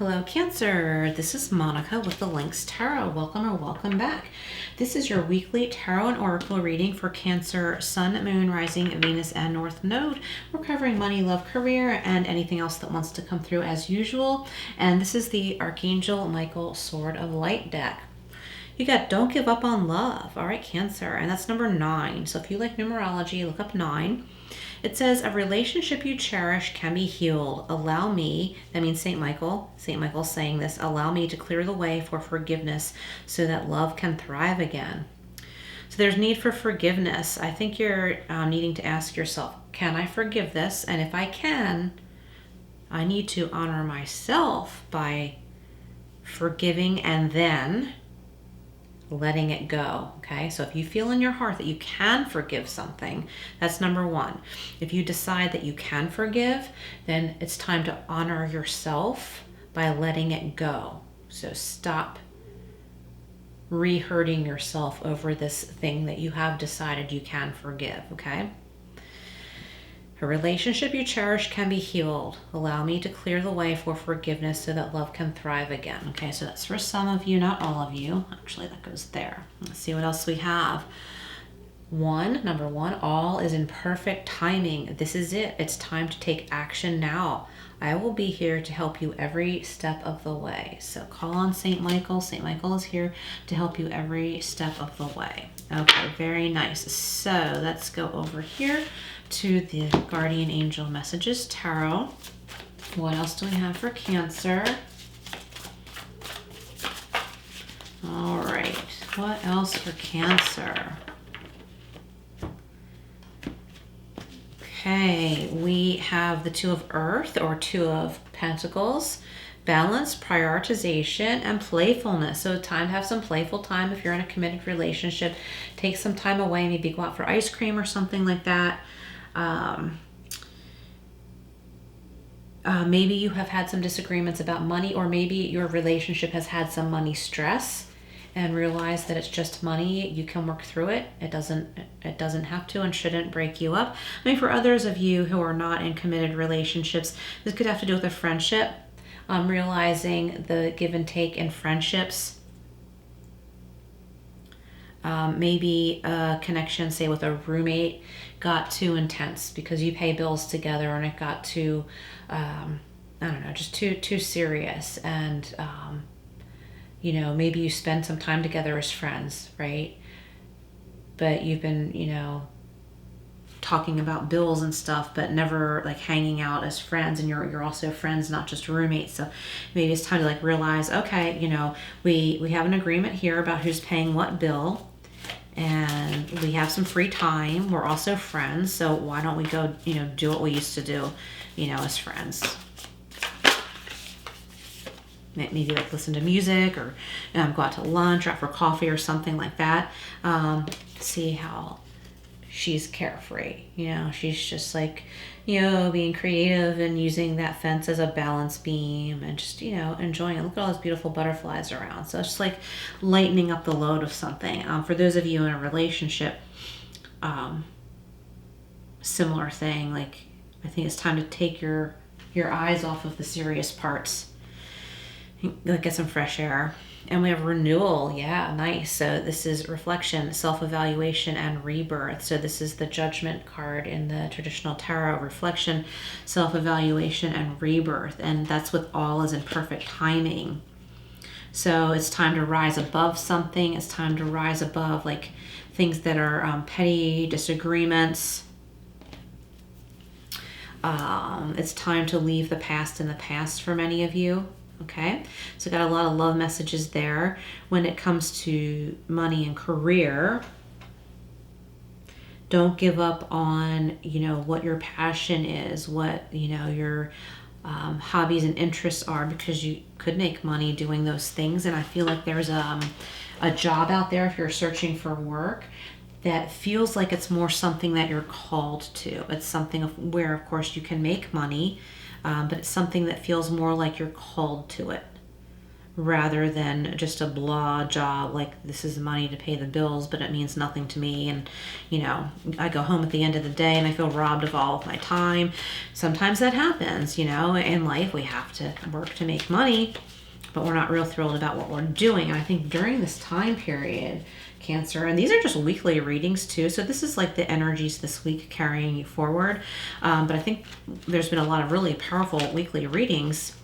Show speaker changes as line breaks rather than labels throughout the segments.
Hello Cancer, this is Monica with the Lynx Tarot. Welcome or welcome back. This is your weekly Tarot and Oracle reading for Cancer, Sun, Moon, Rising, Venus, and North Node. We're covering money, love, career, and anything else that wants to come through as usual. And this is the Archangel Michael Sword of Light deck. You got Don't Give Up on Love. All right, Cancer, and that's number 9. So if you like numerology, look up 9. It says, a relationship you cherish can be healed. Allow me, that means St. Michael. St. Michael's saying this, allow me to clear the way for forgiveness so that love can thrive again. So there's need for forgiveness. I think you're needing to ask yourself, can I forgive this? And if I can, I need to honor myself by forgiving and then letting it go. Okay, so if you feel in your heart that you can forgive something, that's number 1. If you decide that you can forgive, then it's time to honor yourself by letting it go. So stop re-hurting yourself over this thing that you have decided you can forgive. Okay, a relationship you cherish can be healed. Allow me to clear the way for forgiveness so that love can thrive again. Okay, so that's for some of you, not all of you. Actually, that goes there. Let's see what else we have. Number 1, all is in perfect timing. This is it. It's time to take action now. I will be here to help you every step of the way. So call on St. Michael. St. Michael is here to help you every step of the way. Okay, very nice. So let's go over here to the Guardian Angel Messages Tarot. What else do we have for Cancer? All right, what else for Cancer? Okay, we have the 2 of Earth or 2 of Pentacles, balance, prioritization, and playfulness. So time to have some playful time if you're in a committed relationship. Take some time away, maybe go out for ice cream or something like that. Maybe you have had some disagreements about money, or maybe your relationship has had some money stress and realize that it's just money. You can work through it. It doesn't have to and shouldn't break you up. I mean, for others of you who are not in committed relationships, this could have to do with a friendship. Realizing the give and take in friendships. Maybe a connection, say with a roommate, got too intense because you pay bills together and it got too, I don't know, just too serious. And, maybe you spend some time together as friends, right? But you've been, talking about bills and stuff, but never like hanging out as friends, and you're also friends, not just roommates. So maybe it's time to like realize, okay, we have an agreement here about who's paying what bill, and we have some free time. We're also friends, so why don't we go, do what we used to do, as friends. Maybe like listen to music or go out to lunch or out for coffee or something like that. See how she's carefree. She's just like, being creative and using that fence as a balance beam and just, enjoying it. Look at all those beautiful butterflies around. So it's just like lightening up the load of something. For those of you in a relationship, similar thing. Like, I think it's time to take your eyes off of the serious parts. Get some fresh air. And we have renewal. Yeah, nice. So this is reflection, self-evaluation, and rebirth. So this is the Judgment card in the traditional tarot. Reflection, self-evaluation, and rebirth. And that's with all is in perfect timing. So it's time to rise above something. It's time to rise above like things that are petty disagreements. It's time to leave the past in the past for many of you. Okay, so got a lot of love messages there. When it comes to money and career, don't give up on, what your passion is, what, your hobbies and interests are, because you could make money doing those things. And I feel like there's a job out there, if you're searching for work, that feels like it's more something that you're called to. It's something where, of course, you can make money, but it's something that feels more like you're called to it, rather than just a blah job, like this is money to pay the bills, but it means nothing to me. And, you know, I go home at the end of the day and I feel robbed of all of my time. Sometimes that happens, you know, in life we have to work to make money, but we're not real thrilled about what we're doing. And I think during this time period, Cancer, and these are just weekly readings too, so this is like the energies this week carrying you forward. But I think there's been a lot of really powerful weekly readings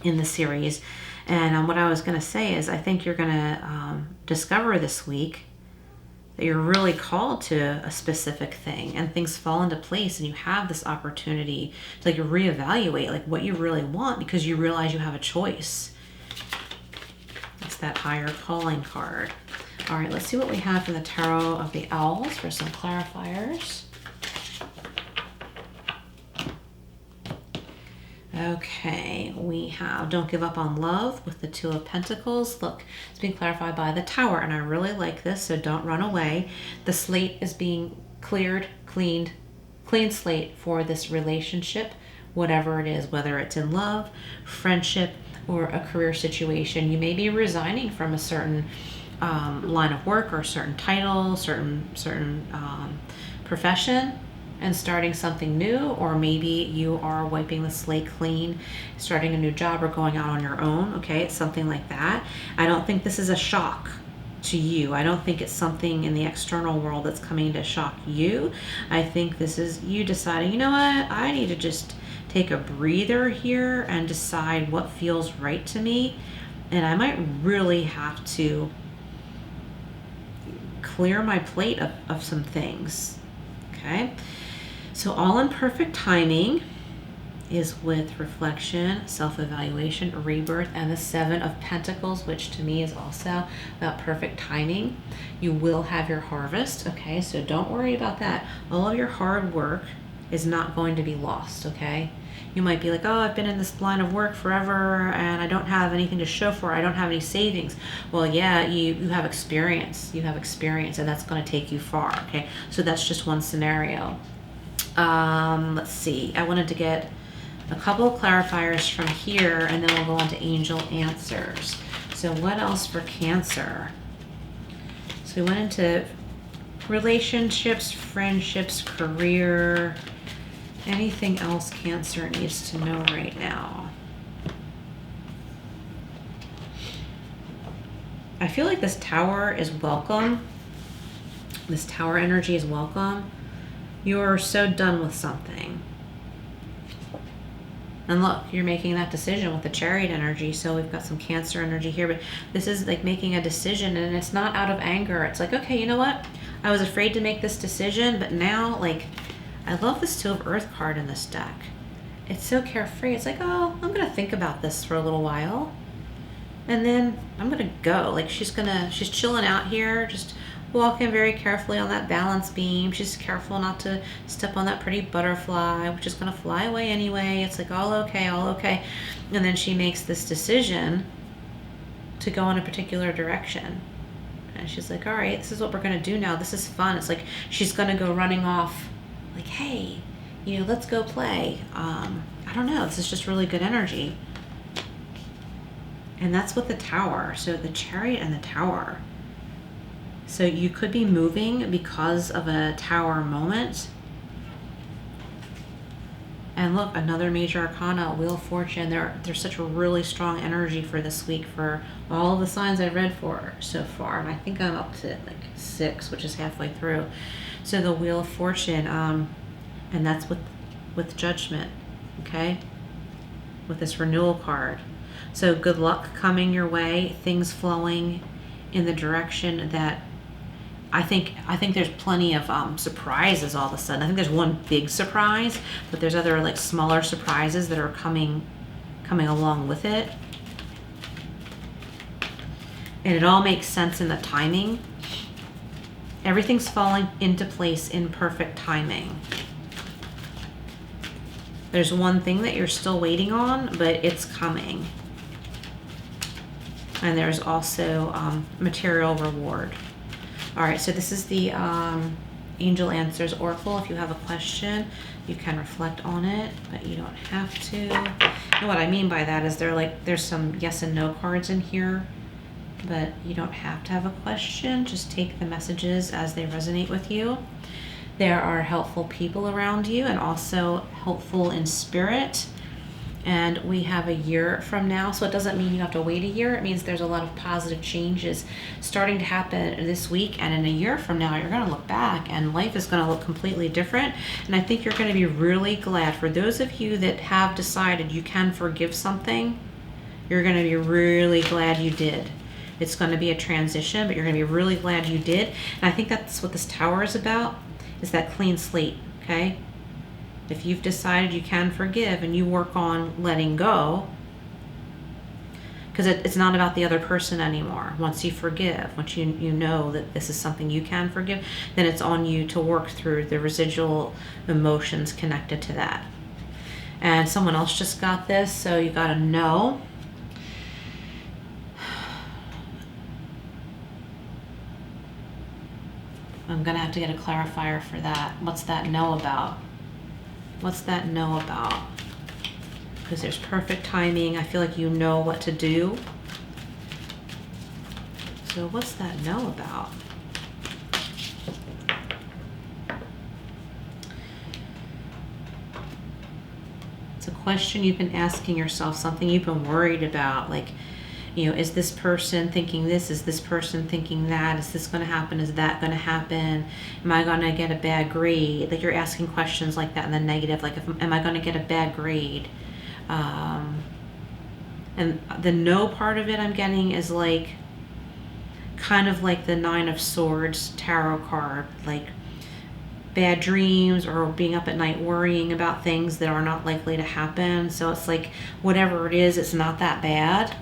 in the series. And what I was going to say is I think you're going to discover this week that you're really called to a specific thing, and things fall into place, and you have this opportunity to like reevaluate like what you really want, because you realize you have a choice. It's that higher calling card. All right, let's see what we have from the Tarot of the Owls for some clarifiers. Okay, we have Don't Give Up on Love with the Two of Pentacles. Look, it's being clarified by the Tower, and I really like this, so don't run away. The slate is being cleared, clean slate for this relationship, whatever it is, whether it's in love, friendship, or a career situation. You may be resigning from a certain line of work or a certain title, certain profession, and starting something new, or maybe you are wiping the slate clean, starting a new job, or going out on your own. Okay, it's something like that. I don't think this is a shock to you. I don't think it's something in the external world that's coming to shock you. I think this is you deciding, you know what, I need to just take a breather here and decide what feels right to me, and I might really have to clear my plate of some things. Okay, so all in perfect timing is with reflection, self-evaluation, rebirth, and the Seven of Pentacles, which to me is also about perfect timing. You will have your harvest. Okay, so don't worry about that. All of your hard work is not going to be lost. Okay, you might be like, oh, I've been in this line of work forever and I don't have anything to show for it. I don't have any savings. Well, yeah, you have experience. You have experience, and that's going to take you far. Okay, so that's just one scenario. Let's see. I wanted to get a couple of clarifiers from here, and then we'll go on to angel answers. So what else for Cancer? So we went into relationships, friendships, career. Anything else Cancer needs to know right now? I feel like this Tower is welcome. This Tower energy is welcome. You're so done with something. And look, you're making that decision with the Chariot energy. So we've got some Cancer energy here, but this is like making a decision, and it's not out of anger. It's like, okay, you know what? I was afraid to make this decision, but now, like, I love this Two of Earth card in this deck. It's so carefree. It's like, oh, I'm going to think about this for a little while, and then I'm going to go. Like, she's chilling out here, just walking very carefully on that balance beam. She's careful not to step on that pretty butterfly, which is going to fly away anyway. It's like, all okay, all okay. And then she makes this decision to go in a particular direction. And she's like, all right, this is what we're going to do now. This is fun. It's like she's going to go running off like, hey, you know, let's go play. I don't know. This is just really good energy. And that's with the Tower. So the Chariot and the Tower. So you could be moving because of a Tower moment. And look, another major arcana, Wheel of Fortune. There's such a really strong energy for this week for all of the signs I've read for so far. And I think I'm up to like 6, which is halfway through. So the Wheel of Fortune, and that's with Judgment, okay? With this renewal card. So good luck coming your way, things flowing in the direction that I think there's plenty of surprises all of a sudden. I think there's one big surprise, but there's other like smaller surprises that are coming along with it. And it all makes sense in the timing. Everything's falling into place in perfect timing. There's one thing that you're still waiting on, but it's coming. And there's also material reward. All right, so this is the Angel Answers Oracle. If you have a question, you can reflect on it, but you don't have to. And what I mean by that is there's some yes and no cards in here, but you don't have to have a question. Just take the messages as they resonate with you. There are helpful people around you and also helpful in spirit. And we have a year from now, so it doesn't mean you have to wait a year. It means there's a lot of positive changes starting to happen this week, and in a year from now, you're going to look back and life is going to look completely different. And I think you're going to be really glad. For those of you that have decided you can forgive something, you're going to be really glad you did. It's going to be a transition, but you're going to be really glad you did. And I think that's what this Tower is about, is that clean slate, okay? If you've decided you can forgive and you work on letting go, because it's not about the other person anymore. Once you forgive, once you know that this is something you can forgive, then it's on you to work through the residual emotions connected to that. And someone else just got this, so you got to know. I'm going to have to get a clarifier for that. What's that know about? What's that know about? Because there's perfect timing. I feel like you know what to do. So what's that know about? It's a question you've been asking yourself, something you've been worried about. Like, you know, is this person thinking this? Is this person thinking that? Is this going to happen? Is that going to happen? Am I going to get a bad grade? Like, you're asking questions like that in the negative. Like, am I going to get a bad grade? And the no part of it I'm getting is like, kind of like the Nine of Swords tarot card. Like, bad dreams or being up at night worrying about things that are not likely to happen. So it's like, whatever it is, it's not that bad.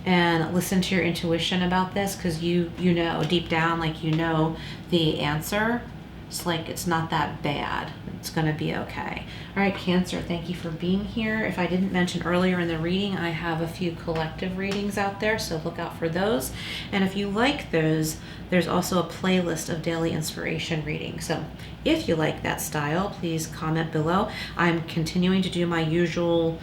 And listen to your intuition about this, because you know deep down, like, you know the answer. It's like, it's not that bad. It's going to be okay. All right, Cancer, thank you for being here. If I didn't mention earlier in the reading, I have a few collective readings out there, so look out for those. And if you like those, there's also a playlist of daily inspiration readings. So if you like that style, please comment below. I'm continuing to do my usual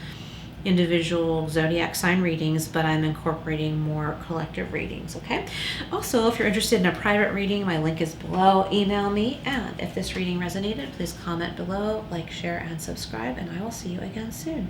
individual zodiac sign readings, but I'm incorporating more collective readings, okay? Also, if you're interested in a private reading, my link is below. Email me, and if this reading resonated, please comment below, like, share, and subscribe, and I will see you again soon.